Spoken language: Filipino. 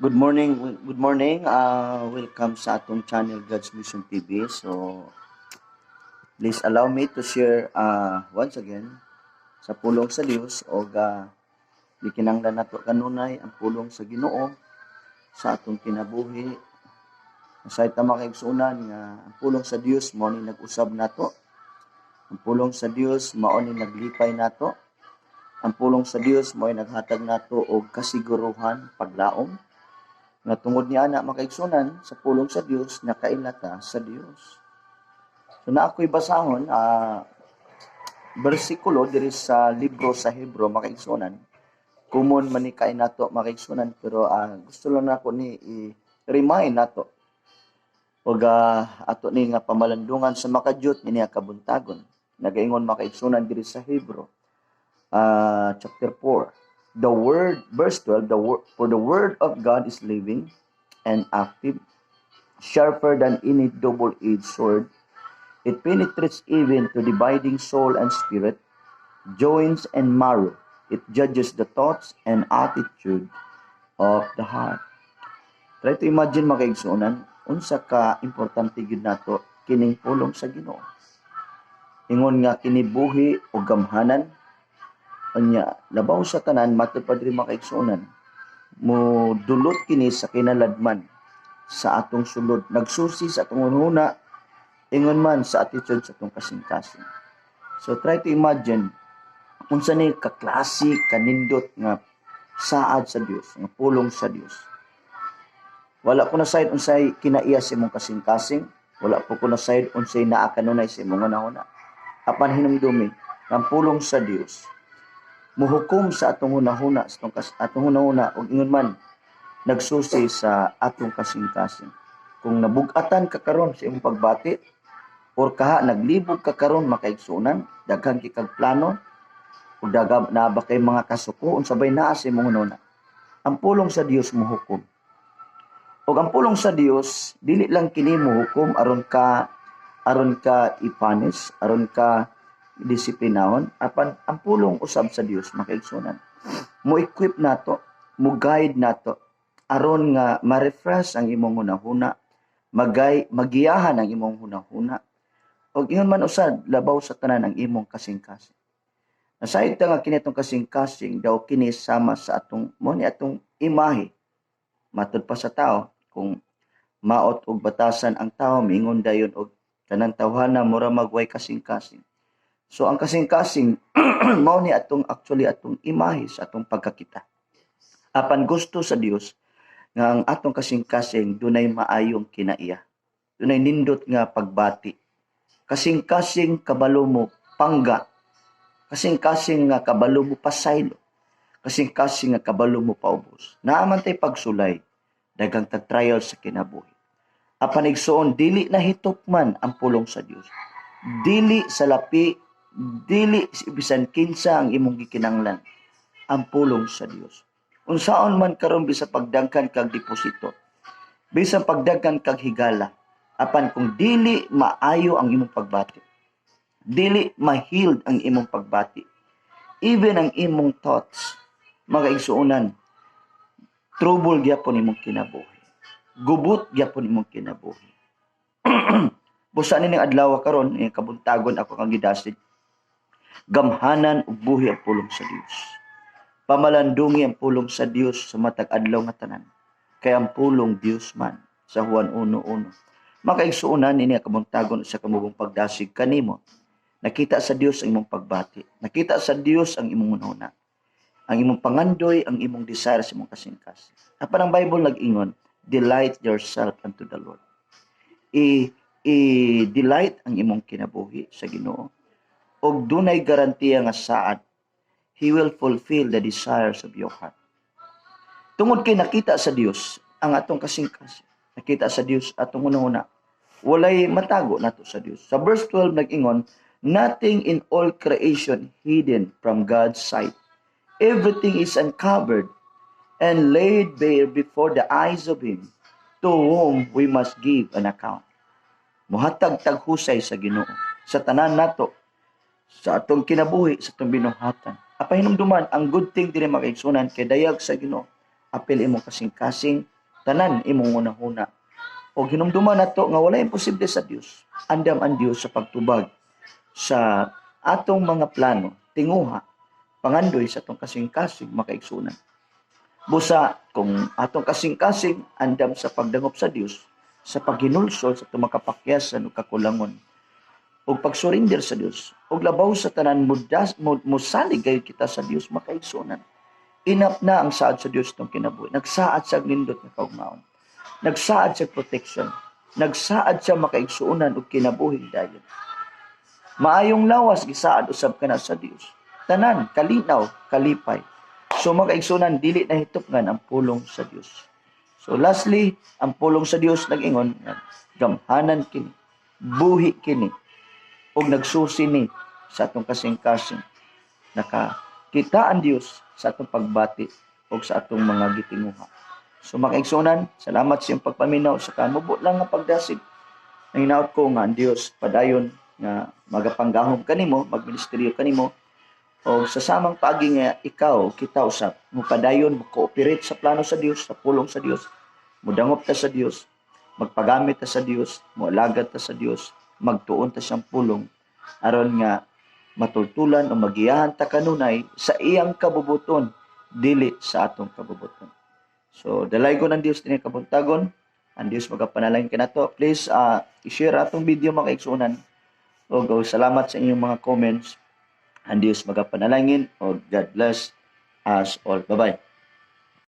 Good morning. Welcome sa atong channel God's Mission TV. So, please allow me to share once again sa pulong sa Dios o gikinanglan nato kanunay ang pulong sa Ginoo sa atong kinabuhi. Sa ita makaigsunan nga ang pulong sa Dios mao ni nag-usab nato. Ang pulong sa Dios mao ni naglipay nato. Ang pulong sa Dios mao naghatag nato og kasiguruhan paglaom nga tungod niya na makaigsunan sa pulong sa Dios nakailata sa Dios. So na ako'y basahon bersikulo diri sa libro sa Hebro makaigsunan. Kumon man ni kay nato makaigsunan pero gusto lang nako ni i-remind nato og ato ni nga pamalandungan sa makadyot niya kabuntagon. Nagaingon makaigsunan diri sa Hebro chapter 4. The word, verse 12, for the word of God is living and active, sharper than any double-edged sword. It penetrates even to dividing soul and spirit, joints and marrow. It judges the thoughts and attitude of the heart. Try to imagine makaigsunan, unsa ka importante gyud nato kining pulong sa Ginoo. Ingon nga kinibuhi o gamhanan, anya labaw sa tanan matud pa diri makaigsunan mo dulot kini sa kinaladman sa atong sulod nagsusi sa atong hunahuna ingon man sa attitude sa atong kasing-kasing. So try to imagine unsa ni kaklase kanindot nga saad sa Dios nga pulong sa Dios. Wala ko na side unsay kinaiya sa imong kasing-kasing, wala po ko na side unsay naa kanunay sa imong hunahuna. Apan hinumdumi ang pulong sa Dios muhukom sa atong hunahuna sa atong hunahuna ug ingon man nagsusi sa atong kasing-kasing. Kung nabug-atan ka karon sa imong pagbati or kaha naglibog ka karon makaigsunan daghan kay plano ug daghan na ba kay mga kasuko unsabay naa sa imong hunahuna. Ang pulong sa Dios muhukom. Ug ang pulong sa Dios dili lang kini muhukom aron ka ipanis, aron ka disiplinahon, apan ang pulong usab sa Dios makaigsunan mo equip nato, mo guide nato aron nga ma-refresh ang imong hunahuna, magiyahan ang imong hunahuna ug ingon man usad labaw sa tanan ang imong kasing-kasing. Nasayod ta nga kini atong kasing-kasing daw kini sama sa atong mo ni atong imahe matud pa sa tao kung maot og batasan ang tao miingon dayon og tanang tawhana mura magway kasing-kasing. So ang kasing-kasing mao ni atong imahe sa atong pagkakita. Apan gusto sa Dios nga ang atong kasing-kasing dunay maayong kinaiya. Dunay nindot nga pagbati. Kasing-kasing kabalo mo pangga. Kasing-kasing nga kabalo mo pasaylo. Kasing-kasing nga kabalo mo paubos. Naaman tay pagsulay daghang tag-trial sa kinabuhi. Apan igsuon dili na hitopman ang pulong sa Dios. Dili sa lapi, dili bisan kinsa ang imong gikinanglan ang pulong sa Dios. Unsaon man karon bisa pagdaghan kag deposito, bisan pagdaghan kag higala, apan kung dili maayo ang imong pagbati, dili ma-healed ang imong pagbati, even ang imong thoughts magaigsuonan, trouble gyapon imong kinabuhi, gubot gyapon imong kinabuhi. Busa ni ning adlaw karon kabuntagon ako kang gidasid. Gamhanan ug buhi ang pulong sa Dios. Pamalandungi ang pulong sa Dios sa matag adlaw nga tanan. Kay ang pulong Dios man sa Juan 1:1. Makaigsuonan ini kabuntagon sa kamubong pagdasig kanimo. Nakita sa Dios ang imong pagbati. Nakita sa Dios ang imong hunahuna. Ang imong pangandoy, ang imong desire sa imong kasing-kasing. Apan ang Bible nag-ingon, delight yourself unto the Lord. I-delight ang imong kinabuhi sa Ginoo. Og dunay garantiya nga saad, He will fulfill the desires of your heart. Tungod kay nakita sa Dios ang atong kasing-kasing. Nakita sa Dios atong hunahuna. Walay matago nato sa Dios. Sa verse 12 nag-ingon, nothing in all creation hidden from God's sight. Everything is uncovered and laid bare before the eyes of Him to whom we must give an account. Muhatag taghusay sa Ginoo sa tanan nato, sa atong kinabuhi, sa atong binuhatan. Apa hinumduman ang good thing diri makaigsunan kay dayag sa Ginoo. Apil imong kasing-kasing tanan imong unahuna. O hinumduman nato nga wala imposible sa Dios. Andam ang Dios sa pagtubag sa atong mga plano, tinguha, pangandoy sa atong kasing-kasing makaigsunan. Busa, kung atong kasing-kasing andam sa pagdangop sa Dios, sa paghinulsol sa atong makapakyasan o kakulangon, o pagsurinder sa Dios, o labaw sa tanan musalig kayo kita sa Dios makaigsunan. Inap na ang saad sa Dios itong kinabuhi. Nagsaad sa nindot na kaugmaon. Nagsaad sa protection. Nagsaad sa makaigsuunan o kinabuhi dayon. Maayong lawas, gisaad usab ka na sa Dios. Tanan, kalinaw, kalipay. So makaigsunan, dili na hitupngan ang pulong sa Dios. So lastly, ang pulong sa Dios nag-ingon, gamhanan kini, buhi kini, o nagsusi ni sa atong kasing-kasing. Nakakita ang Dios sa atong pagbati o sa atong mga gitinguha. So makaigsunan, salamat sa iyong pagpaminaw sa kamubo lang nga pagdasig. Nanginaot ko nga ang Dios padayon nga magapanggahom kanimo, magministeryo kanimo, o sa samang paagi nga ikaw, kita usap, mo padayon, mo-cooperate sa plano sa Dios, sa pulong sa Dios, mudangop ta sa Dios, magpagamit ta sa Dios, moalagad ta sa Dios, magtuon ta siyang pulong, aron nga matultulan o magiyahan ta kanunay sa iyang kabubuton, dili sa atong kabubuton. So, dalay ko ng Dios din kabuntagon, ang Dios magapanalangin kanato. Please, i-share atong video mga kaigsunan. O salamat sa inyong mga comments. Ang Dios magapanalangin. O God bless us all. Bye-bye.